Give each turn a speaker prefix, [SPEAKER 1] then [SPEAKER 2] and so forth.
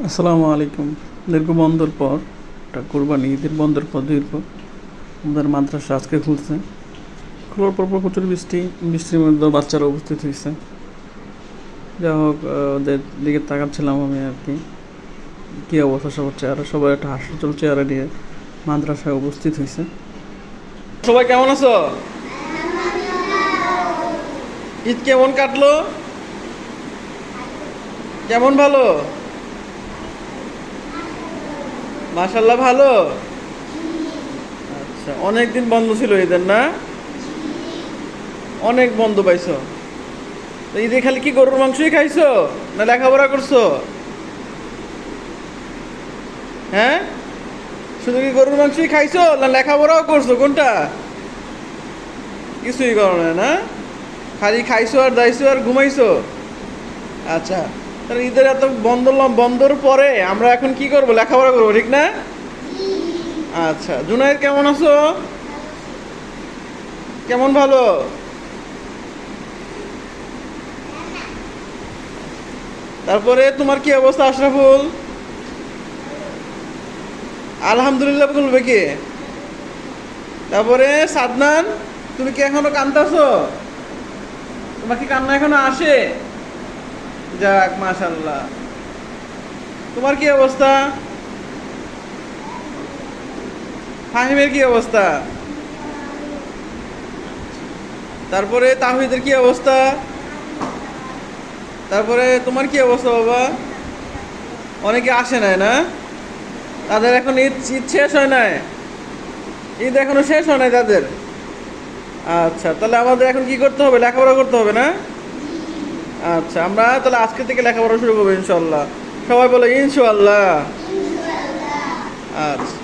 [SPEAKER 1] আসসালামু আলাইকুম। দীর্ঘ বন্ধের পর একটা কোরবানি ঈদের বন্ধের পর দীর্ঘ আমাদের মাদ্রাসা আজকে খুলছে। খোলার পর প্রচুর বৃষ্টির মধ্যে বাচ্চারা উপস্থিত হয়েছে। যাই হোক, ওদের দিকে তাকাচ্ছিলাম আমি আর কি, কী অবস্থা সবার চেহারা, সবাই একটা হাস্যজ্জ্বল চেহারা নিয়ে মাদ্রাসায় উপস্থিত হয়েছে। সবাই কেমন আছো? ঈদ কেমন কাটলো? কেমন ভালো? মাশাল্লাহ ভালো। আচ্ছা, অনেক দিন বন্ধ ছিল ঈদের, না? অনেক বন্ধ পাইছো। তো ঈদে খালি কি গরুর মাংসই খাইছো, না লেখাপড়া করছো? হ্যাঁ, শুধু কি গরুর মাংসই খাইছো না লেখাপড়াও করছো, কোনটা? কিছুই করো না? খালি খাইছো আর দাইছো আর ঘুমাইছো। আচ্ছা, তাহলে ঈদের এত বন্ধর পরে আমরা এখন কি করব? লেখাপড়া করবো, ঠিক না? আচ্ছা, জুনায়েদ কেমন আছো? কেমন ভালো? তারপরে তোমার কি অবস্থা আশরাফুল? আলহামদুলিল্লাহ বলবে কি? তারপরে সাদনান, তুমি কি এখনো কান্দাছো? তোমার কি কান্না এখনো আসে? যাক, মাশাল্লাহ। তোমার কি অবস্থা? ফাহিমের কি অবস্থা? তারপরে তাহিদের কি অবস্থা? তারপরে তোমার কি অবস্থা বাবা? অনেকে আসে নাই, না? তাদের এখন ঈদ ঈদ শেষ হয় নাই? ঈদ এখনো শেষ হয় নাই তাদের? আচ্ছা, তাহলে আমাদের এখন কি করতে হবে? লেখাপড়া করতে হবে, না? আচ্ছা, আমরা তাহলে আজকে থেকে লেখাপড়া শুরু করবো ইনশাল্লাহ। সবাই বলে ইনশাল্লাহ। আচ্ছা।